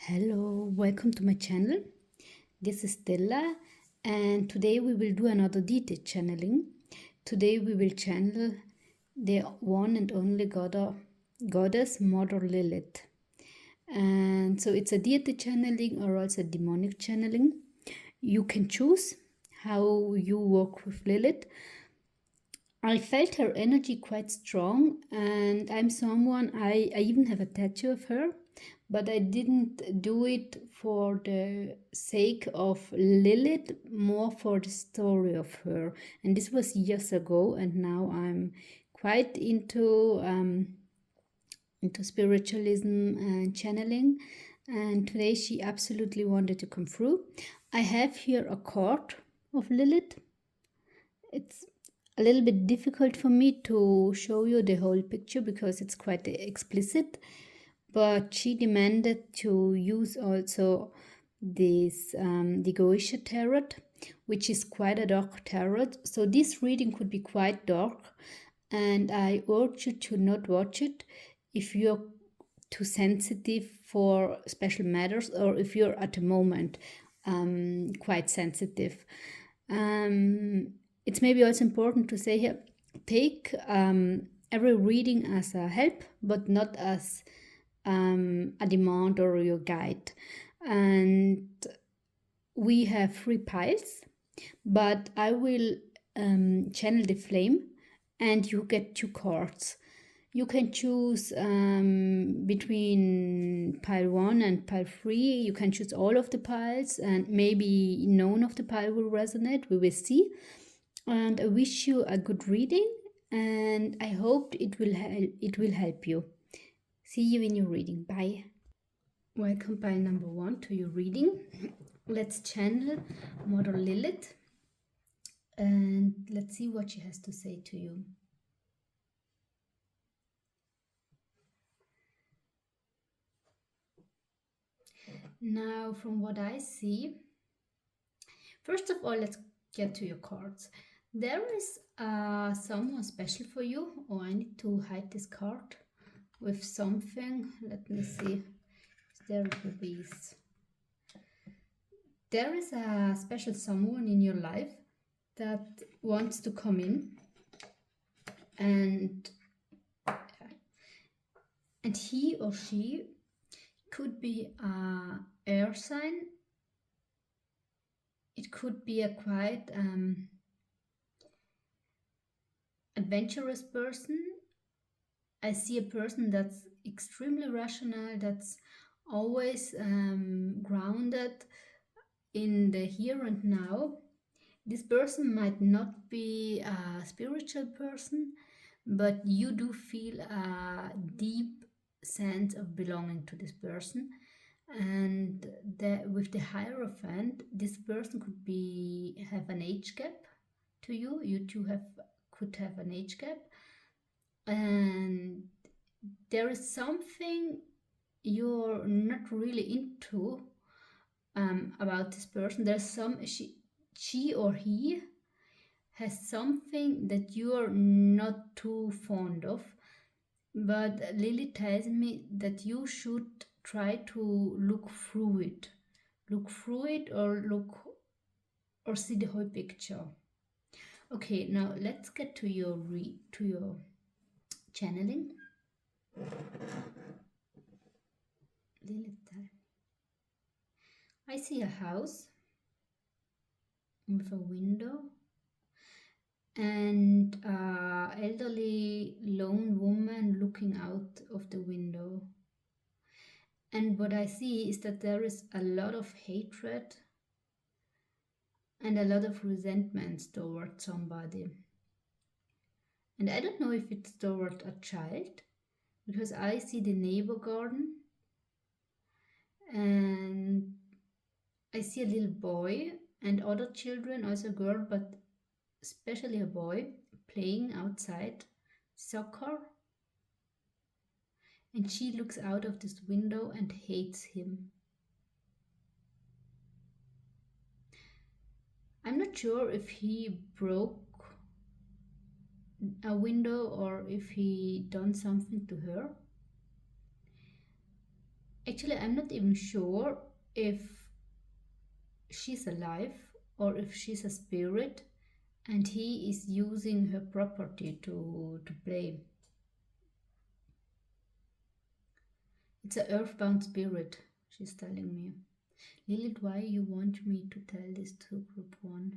Hello, welcome to my channel. This is Stella, and today we will do another deity channeling. Today we will channel the one and only goddess Mother Lilith. And so it's a deity channeling or also demonic channeling. You can choose how you work with Lilith. I felt her energy quite strong, and I'm someone, I even have a tattoo of her, but I didn't do it for the sake of Lilith, more for the story of her. And this was years ago, and now I'm quite into spiritualism and channeling. And today she absolutely wanted to come through. I have here a card of Lilith. It's a little bit difficult for me to show you the whole picture because it's quite explicit, but she demanded to use also this the Goetia tarot, which is quite a dark tarot. So this reading could be quite dark, and I urge you to not watch it if you're too sensitive for special matters, or if you're at the moment quite sensitive. It's maybe also important to say here, take every reading as a help, but not as a demand or your guide. And we have 3 piles, but I will channel the flame, and you get 2 cards. You can choose between pile 1 and pile 3. You can choose all of the piles, and maybe none of the pile will resonate. We will see. And I wish you a good reading, and I hope it will help you. See you in your reading. Bye. Welcome pile number 1 to your reading. Let's channel Mother Lilith, and let's see what she has to say to you. Now, from what I see, first of all, let's get to your cards. There is someone special for you. Oh, I need to hide this card with something. Let me see. There will be. There is a special someone in your life that wants to come in, and he or she could be a air sign. It could be a quite adventurous person. I see a person that's extremely rational, that's always grounded in the here and now. This person might not be a spiritual person, but you do feel a deep sense of belonging to this person. And with the Hierophant, this person could have an age gap to you. You two could have an age gap, and there is something you're not really into about this person. There's she or he has something that you are not too fond of, but Lily tells me that you should try to look through it, or see the whole picture. Okay, now let's get to your channeling. Lilith, I see a house with a window and an elderly lone woman looking out of the window. And what I see is that there is a lot of hatred and a lot of resentment towards somebody. And I don't know if it's toward a child, because I see the neighbor garden and I see a little boy and other children, also a girl, but especially a boy, playing outside soccer. And she looks out of this window and hates him. I'm not sure if he broke a window or if he done something to her. Actually, I'm not even sure if she's alive or if she's a spirit and he is using her property to play. It's an earthbound spirit, she's telling me. Lilith, why you want me to tell this to group 1?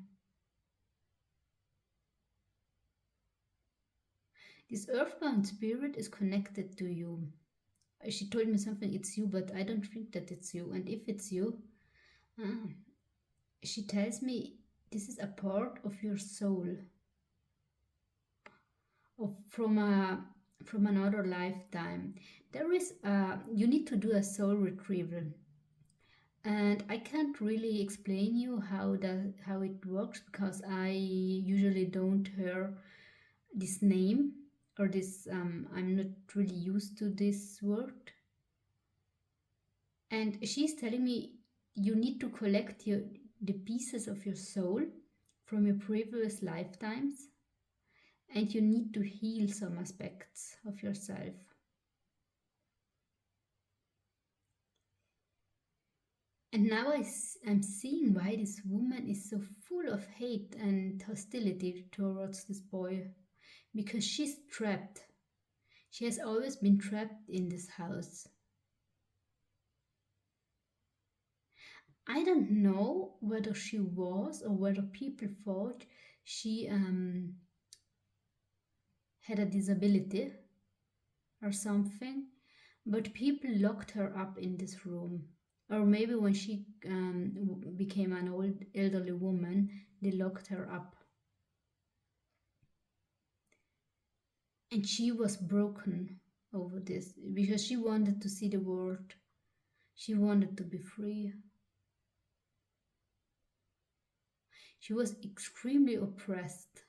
This earthbound spirit is connected to you. She told me something, it's you, but I don't think that it's you. And if it's you, she tells me this is a part of your soul, from another lifetime. There is you need to do a soul retrieval, and I can't really explain you how it works because I usually don't hear this name or this. I'm not really used to this word, and she's telling me you need to collect the pieces of your soul from your previous lifetimes, and you need to heal some aspects of yourself. And now I'm seeing why this woman is so full of hate and hostility towards this boy. Because she's trapped. She has always been trapped in this house. I don't know whether she was or whether people thought she had a disability or something, but people locked her up in this room. Or maybe when she became an old elderly woman, they locked her up. And she was broken over this because she wanted to see the world. She wanted to be free. She was extremely oppressed.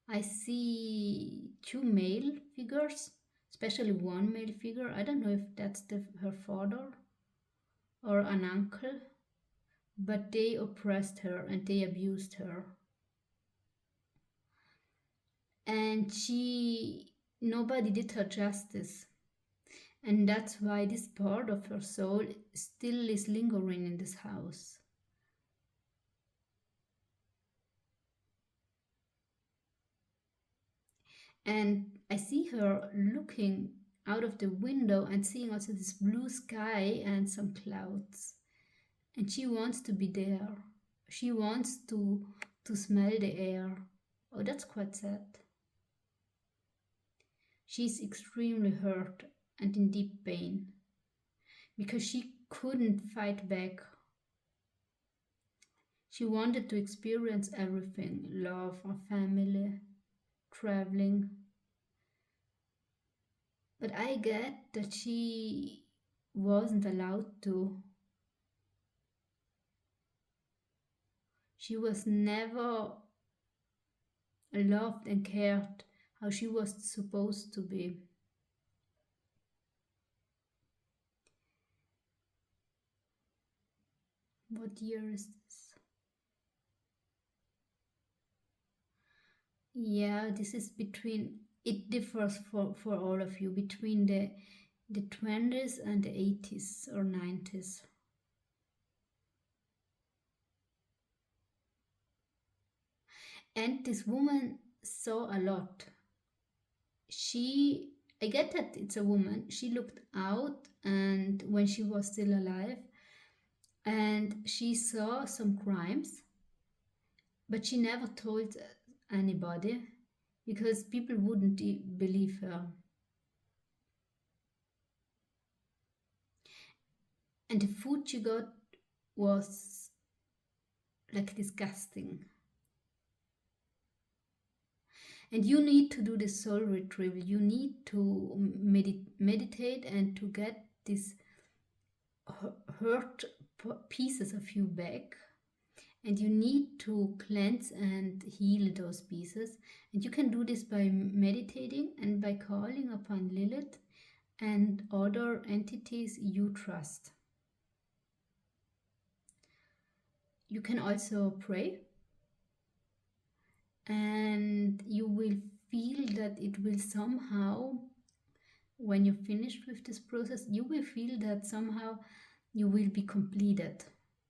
I see 2 male figures, especially one male figure. I don't know if that's her father or an uncle, but they oppressed her and they abused her. And nobody did her justice. And that's why this part of her soul still is lingering in this house. And I see her looking out of the window and seeing also this blue sky and some clouds. And she wants to be there. She wants to smell the air. Oh, that's quite sad. She's extremely hurt and in deep pain because she couldn't fight back. She wanted to experience everything: love, a family, traveling. But I get that she wasn't allowed to. She was never loved and cared how she was supposed to be. What year is this? Yeah, this is between, it differs for all of you, between the 20s and the 80s or 90s. And this woman saw a lot. I get that it's a woman. She looked out and when she was still alive, and she saw some crimes, but she never told anybody because people wouldn't believe her. And the food she got was like disgusting. And you need to do the soul retrieval. You need to meditate and to get these hurt pieces of you back. And you need to cleanse and heal those pieces. And you can do this by meditating and by calling upon Lilith and other entities you trust. You can also pray, and you will feel that it will somehow when you're finished with this process, you will feel that somehow you will be completed.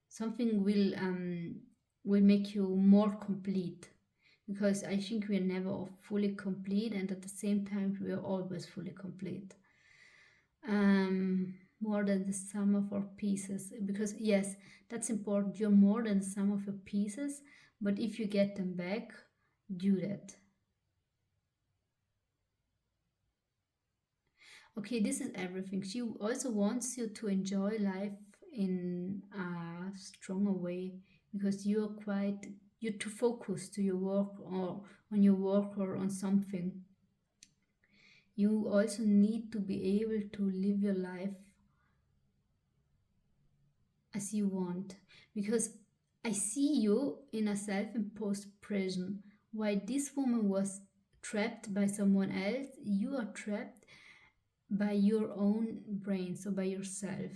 Something will make you more complete, because I think we are never fully complete, and at the same time we are always fully complete. More than the sum of our pieces, because yes, that's important. You're more than the sum of your pieces, but if you get them back, do that. Okay, this is everything. She also wants you to enjoy life in a stronger way, because you're too focused to your work, or on your work, or on something. You also need to be able to live your life as you want, because I see you in a self-imposed prison. While this woman was trapped by someone else, you are trapped by your own brain, so by yourself.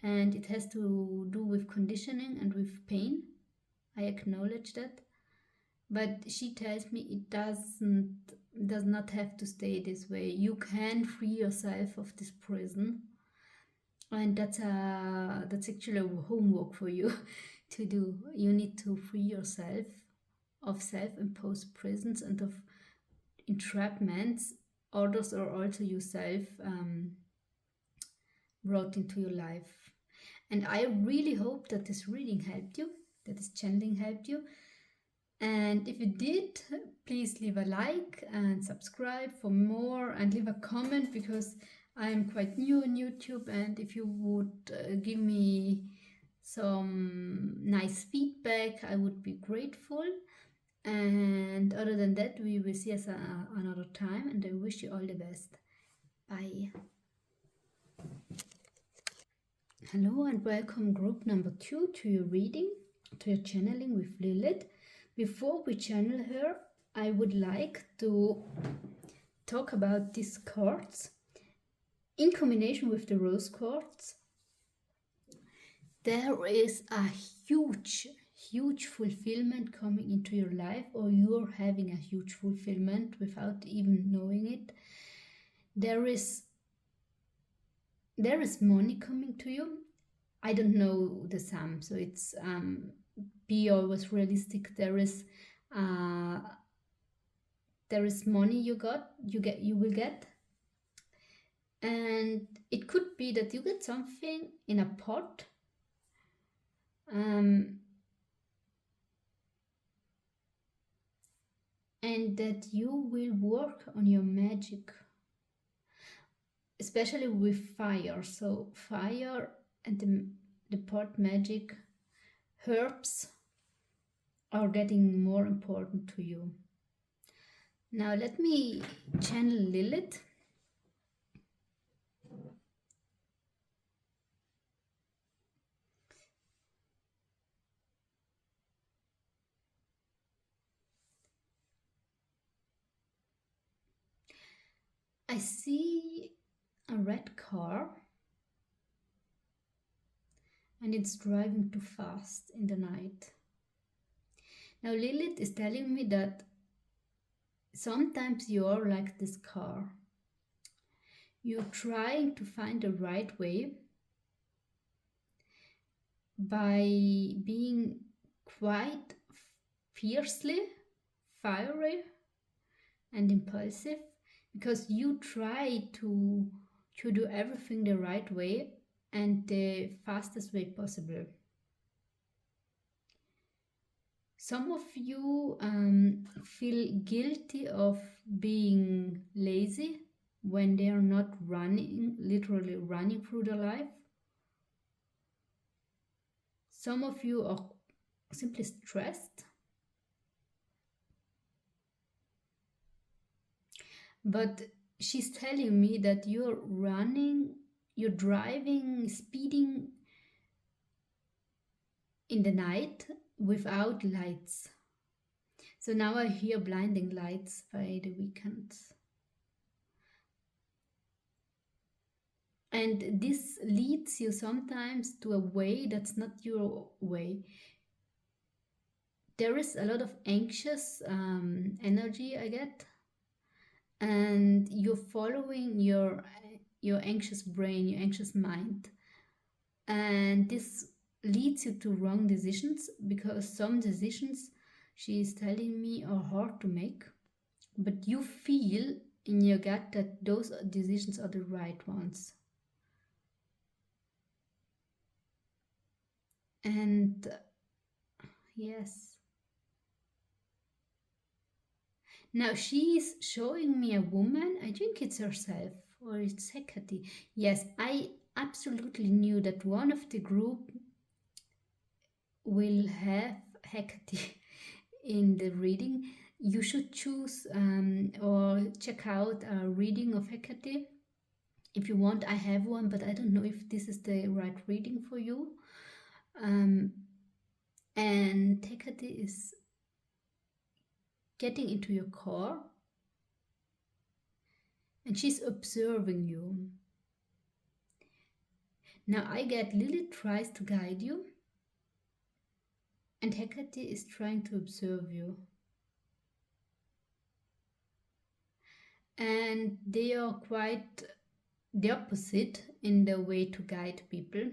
And it has to do with conditioning and with pain. I acknowledge that. But she tells me it does not have to stay this way. You can free yourself of this prison. And that's actually a homework for you to do. You need to free yourself of self-imposed prisons and of entrapments others or also yourself brought into your life. And I really hope that this reading helped you, that this channeling helped you. And if you did, please leave a like and subscribe for more, and leave a comment, because I'm quite new on YouTube, and if you would give me some nice feedback, I would be grateful. And other than that, we will see us another time, and I wish you all the best. Bye. Hello and welcome, group number 2, to your reading, to your channeling with Lilith. Before we channel her, I would like to talk about these cards. In combination with the rose quartz, there is a huge fulfillment coming into your life, or you're having a huge fulfillment without even knowing it. There is money coming to you. I don't know the sum, so it's be always realistic. There is money you will get. And it could be that you get something in a pot, and that you will work on your magic, especially with fire. So fire and the pot magic, herbs are getting more important to you. Now let me channel Lilith. I see a red car, and it's driving too fast in the night. Now Lilith is telling me that sometimes you're like this car. You're trying to find the right way by being quite fiercely fiery and impulsive, because you try to do everything the right way and the fastest way possible. Some of you feel guilty of being lazy when they are not literally running through their life. Some of you are simply stressed. But she's telling me that you're driving, speeding in the night without lights. So now I hear blinding lights by The Weeknd. And this leads you sometimes to a way that's not your way. There is a lot of anxious energy I get. and you're following your anxious brain, your anxious mind, and this leads you to wrong decisions, because some decisions she is telling me are hard to make, but you feel in your gut that those decisions are the right ones. And yes, now she's showing me a woman. I think it's herself, or it's Hecate. Yes, I absolutely knew that one of the group will have Hecate in the reading. You should choose or check out a reading of Hecate if you want. I have one, but I don't know if this is the right reading for you. Um, and Hecate is getting into your core, and she's observing you. Now I get Lilith tries to guide you, and Hecate is trying to observe you. And they are quite the opposite in the way to guide people,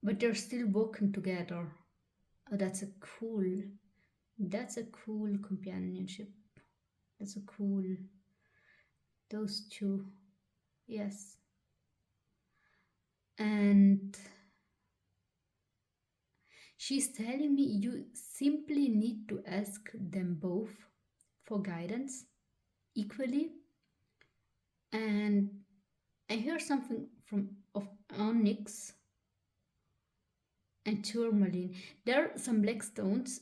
but they're still working together. Oh, that's a cool companionship. That's a cool, those two. Yes. And she's telling me you simply need to ask them both for guidance equally. And I hear something of onyx and tourmaline. There are some black stones,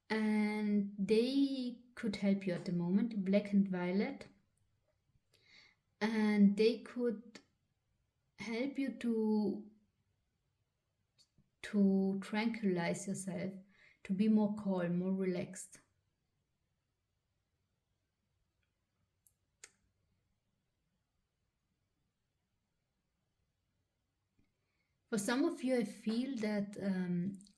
and they could help you at the moment, black and violet, and they could help you to tranquilize yourself, to be more calm, more relaxed. For some of you, I feel that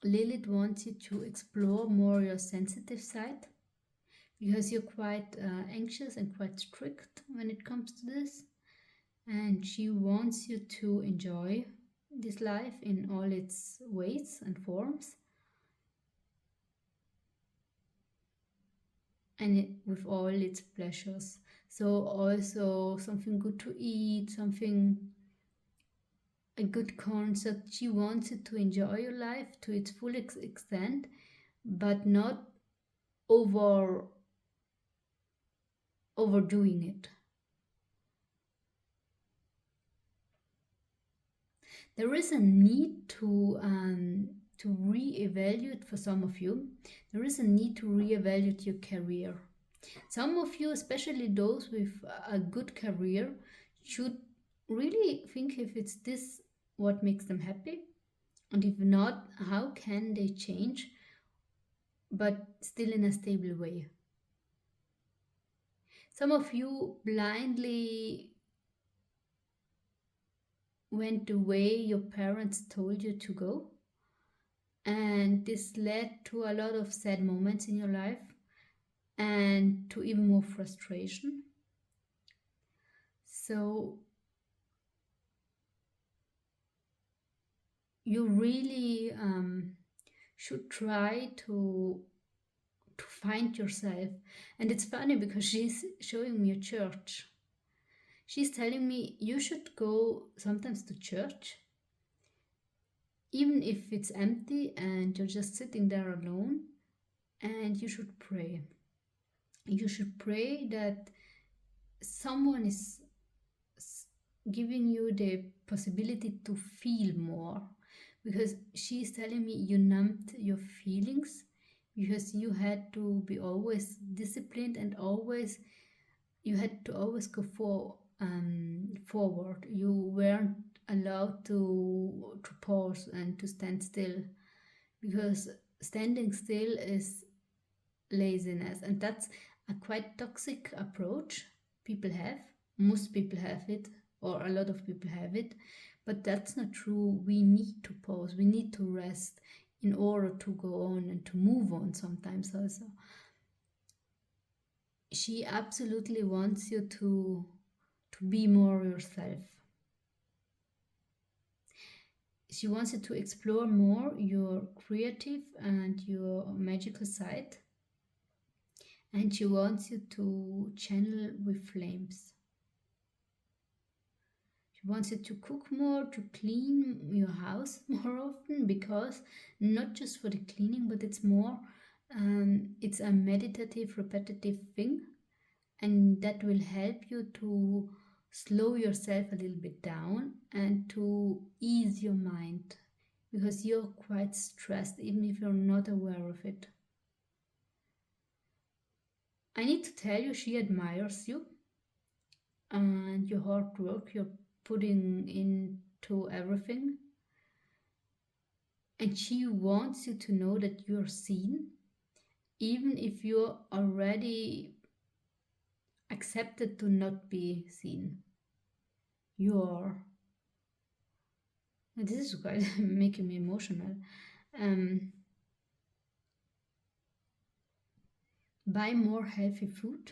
Lilith wants you to explore more your sensitive side, because you're quite anxious and quite strict when it comes to this. And she wants you to enjoy this life in all its ways and forms, and with all its pleasures. So also something good to eat, a good concert. She wants you to enjoy your life to its full extent, but not overdoing it. There is a need to reevaluate for some of you. There is a need to reevaluate your career. Some of you, especially those with a good career, should really think if it's this what makes them happy, and if not, how can they change, but still in a stable way. Some of you blindly went the way your parents told you to go, and this led to a lot of sad moments in your life and to even more frustration. So you really should try to find yourself. And it's funny because she's showing me a church. She's telling me you should go sometimes to church, even if it's empty and you're just sitting there alone, and you should pray. You should pray that someone is giving you the possibility to feel more, because she's telling me you numbed your feelings because you had to be always disciplined, and you had to always go forward. You weren't allowed to pause and to stand still, because standing still is laziness, and that's a quite toxic approach people have. Most people have it, or a lot of people have it, but that's not true. We need to pause, we need to rest in order to go on and to move on sometimes also. she absolutely wants you to be more yourself. She wants you to explore more your creative and your magical side, and she wants you to channel with flames. She wants you to cook more, to clean your house more often, because not just for the cleaning, but it's more, it's a meditative, repetitive thing, and that will help you to slow yourself a little bit down and to ease your mind, because you're quite stressed even if you're not aware of it. I need to tell you, she admires you and your hard work you're putting into everything. And she wants you to know that you're seen, even if you're already accepted to not be seen. You are. And this is quite making me emotional. Um, buy more healthy food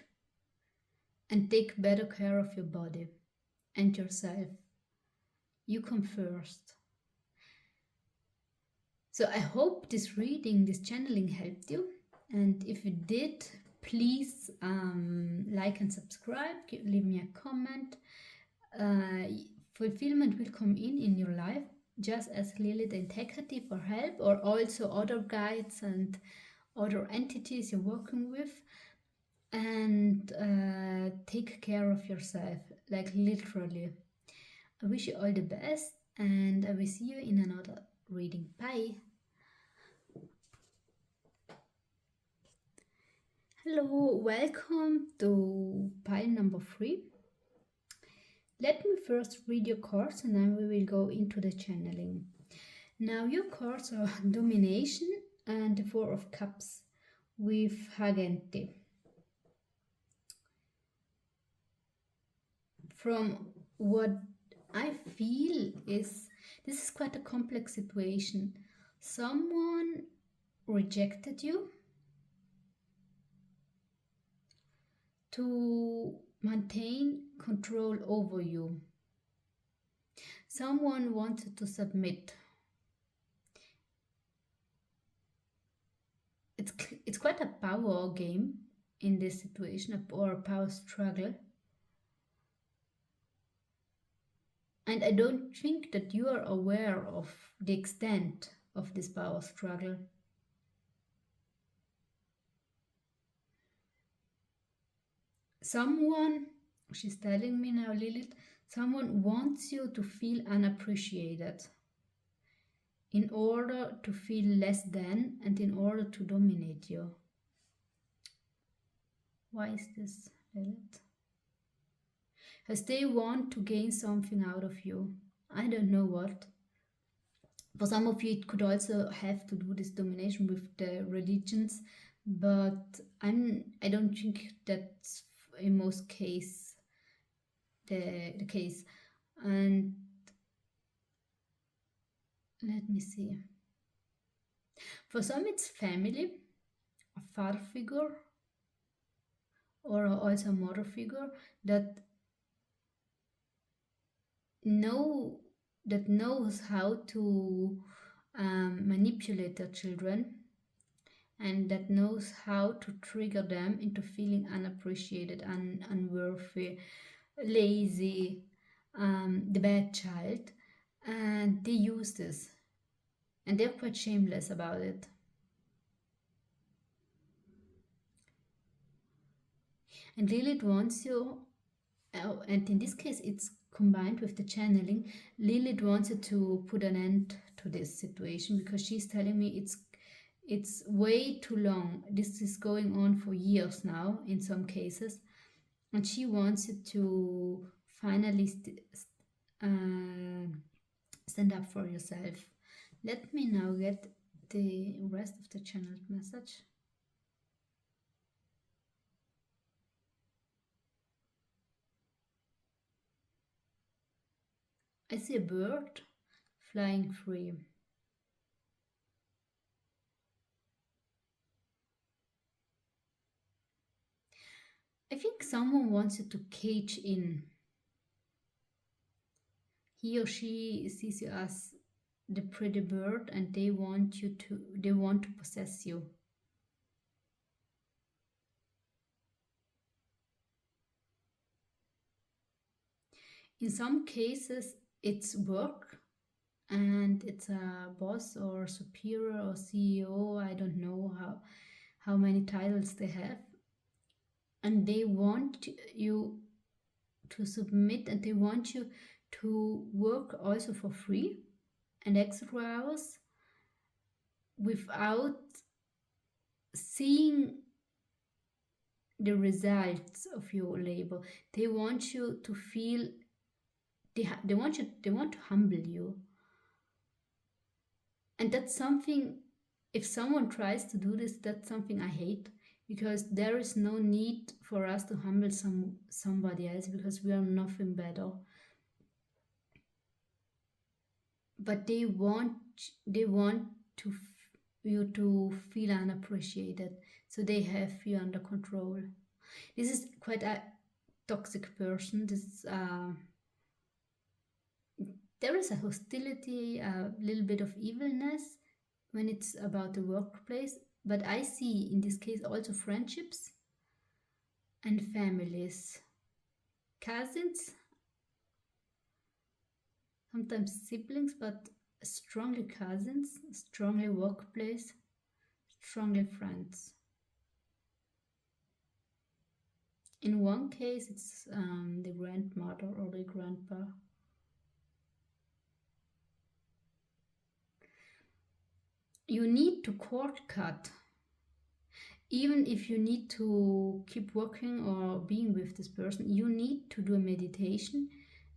and take better care of your body and yourself. You come first. So I hope this reading, this channeling helped you. And if it did, please like and subscribe, leave me a comment. Fulfillment will come in your life, just as Lilith integrity for help, or also other guides and other entities you're working with. And take care of yourself, like literally. I wish you all the best, and I will see you in another reading. Bye. Hello, welcome to pile number 3. Let me first read your cards and then we will go into the channeling. Now your cards are Domination and the 4 of Cups with Hagente. From what I feel is, this is quite a complex situation. Someone rejected you to maintain control over you. Someone wanted to submit. It's quite a power game in this situation, or a power struggle. And I don't think that you are aware of the extent of this power struggle. Someone, she's telling me now, Lilith, someone wants you to feel unappreciated in order to feel less than and in order to dominate you. Why is this, Lilith? Because they want to gain something out of you. I don't know what. For some of you, it could also have to do this domination with the religions, but I don't think that's in most cases the case. And let me see. For some, it's family, a father figure, or also a mother figure that knows how to manipulate their children, and that knows how to trigger them into feeling unappreciated, unworthy, lazy, the bad child. And they use this, and they're quite shameless about it. And Lilith wants you, and in this case it's combined with the channeling. Lilith wants you to put an end to this situation, because she's telling me it's way too long. This is going on for years now in some cases, and she wants you to finally stand up for yourself. Let me now get the rest of the channeled message. I see a bird flying free. I think someone wants you to cage in. He or she sees you as the pretty bird and they want to possess you. In some cases it's work, and it's a boss or superior or CEO, I don't know how many titles they have, and they want you to submit, and they want you to work also for free and extra hours without seeing the results of your labor. They want you to feel they want to humble you. And that's something, if someone tries to do this, that's something I hate, because there is no need for us to humble somebody else, because we are nothing better. But they want to you to feel unappreciated, so they have you under control. This is quite a toxic person. There is a hostility, a little bit of evilness when it's about the workplace, but I see in this case also friendships and families, cousins, sometimes siblings, but strongly cousins, strongly workplace, strongly friends. In one case, it's the grandmother or the grandpa. You need to cord cut. Even if you need to keep working or being with this person, you need to do a meditation.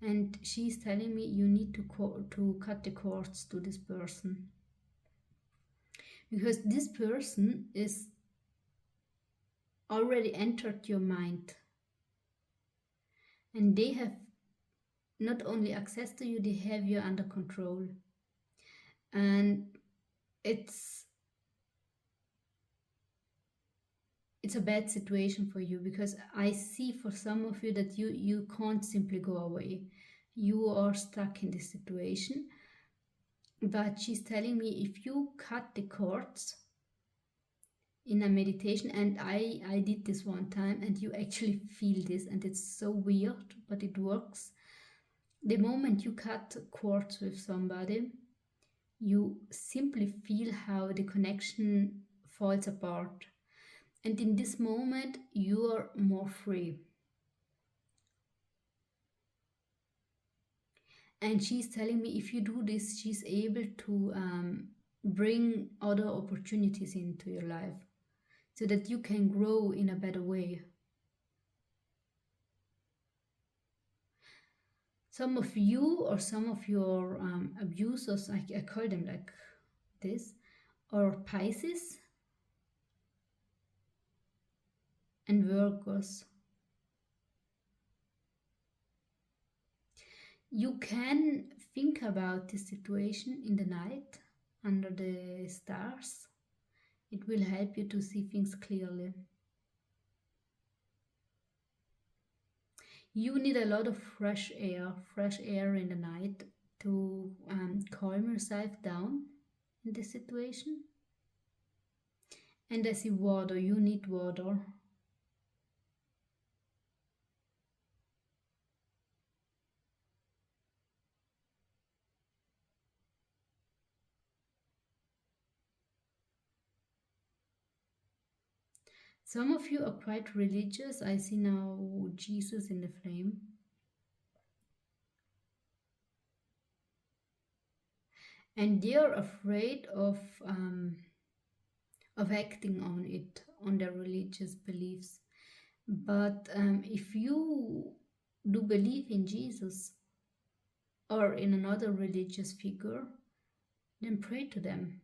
And she's telling me you need to cut the cords to this person. Because this person is already entered your mind. And they have not only access to you, they have you under control. And it's a bad situation for you, because I see for some of you that you can't simply go away. You are stuck in this situation. But she's telling me if you cut the cords in a meditation, and I did this one time, and you actually feel this, and it's so weird, but it works. The moment you cut cords with somebody, you simply feel how the connection falls apart. And in this moment, you are more free. And she's telling me if you do this, she's able to bring other opportunities into your life so that you can grow in a better way. Some of you or some of your abusers, I call them like this, or Pisces and Virgos. You can think about this situation in the night under the stars. It will help you to see things clearly. You need a lot of fresh air in the night to calm yourself down in this situation. And I see water, you need water. Some of you are quite religious. I see now Jesus in the flame. And they are afraid of acting on it, on their religious beliefs. But if you do believe in Jesus or in another religious figure, then pray to them.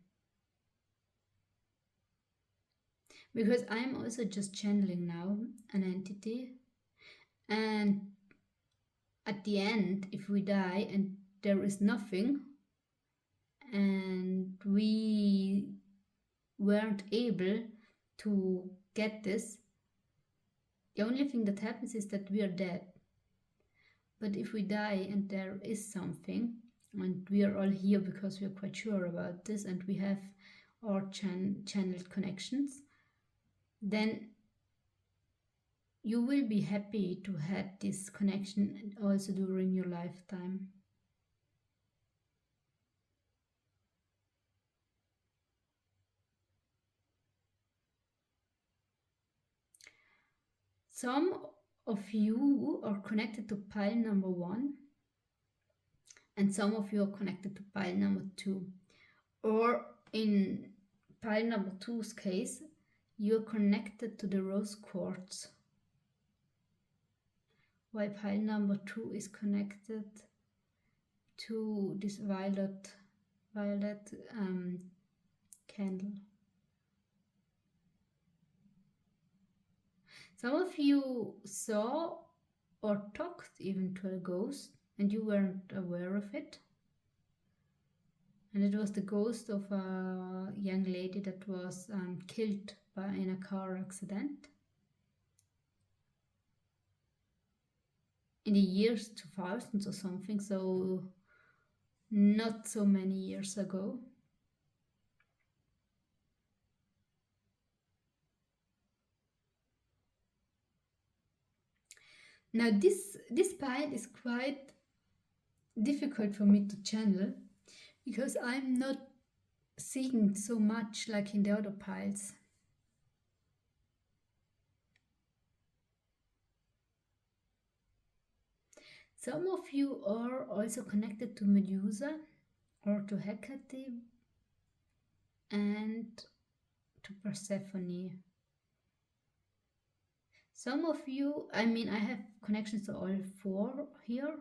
Because I'm also just channeling now an entity, and at the end, if we die and there is nothing, and we weren't able to get this, The only thing that happens is that we are dead. But if we die and there is something, and we are all here because we are quite sure about this and we have our channeled connections, then you will be happy to have this connection also during your lifetime. Some of you are connected to pile number 1, and some of you are connected to pile number 2. Or in pile number 2's case, you're connected to the rose quartz, while pile number 2 is connected to this violet candle. Some of you saw or talked even to a ghost and you weren't aware of it. And it was the ghost of a young lady that was killed in a car accident in the years 2000s or something, so not so many years ago. Now this pile is quite difficult for me to channel because I'm not seeing so much like in the other piles. Some of you are also connected to Medusa or to Hecate and to Persephone. Some of you, I have connections to all 4 here,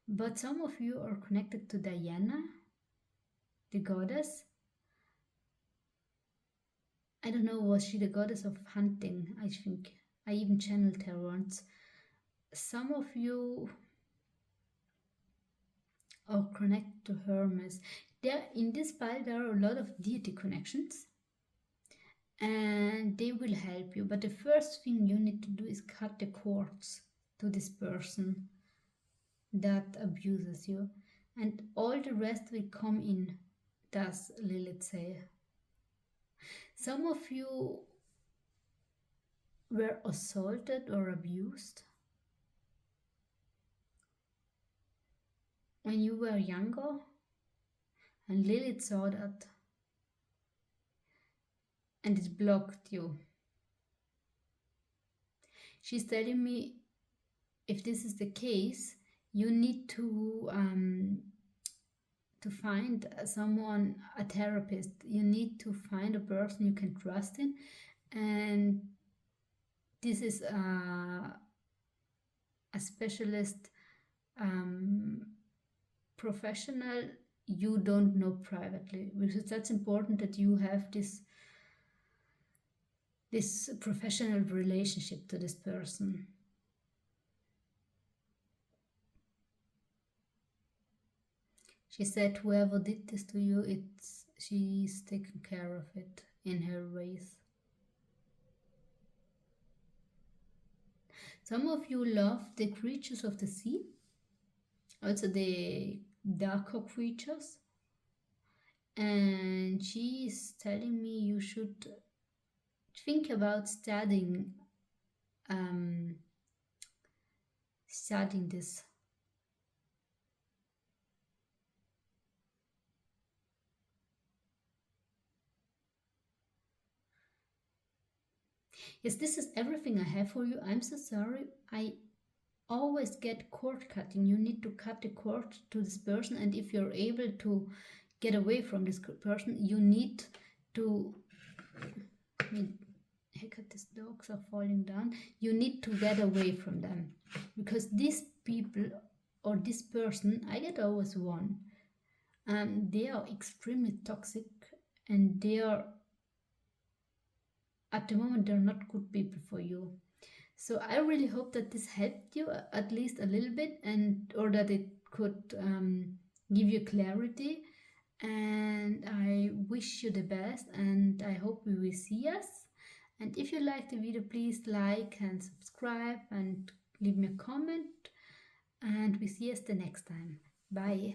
but some of you are connected to Diana, the goddess. I don't know, was she the goddess of hunting? I think I even channeled her once. Some of you are connected to Hermes. In this pile there are a lot of deity connections and they will help you, but the first thing you need to do is cut the cords to this person that abuses you, and all the rest will come in, does Lilith say. Some of you were assaulted or abused when you were younger, and Lilith saw that and it blocked you. She's telling me if this is the case, you need to find someone, a therapist. You need to find a person you can trust in, and this is a specialist professional you don't know privately, because that's important that you have this professional relationship to this person. She said whoever did this to you, she's taken care of it in her ways. Some of you love the creatures of the sea, also the darker creatures, and she is telling me you should think about studying this. Yes, this is everything I have for you. I'm so sorry. I always get cord cutting. You need to cut the cord to this person, and if you're able to get away from this person, you need to... Heck, these dogs are falling down. You need to get away from them, because these people or this person, I get always one, they are extremely toxic, and they are, at the moment, they're not good people for you. So I really hope that this helped you at least a little bit, or that it could give you clarity, and I wish you the best, and I hope we will see us. And if you like the video, please like and subscribe and leave me a comment. And we see us the next time. Bye.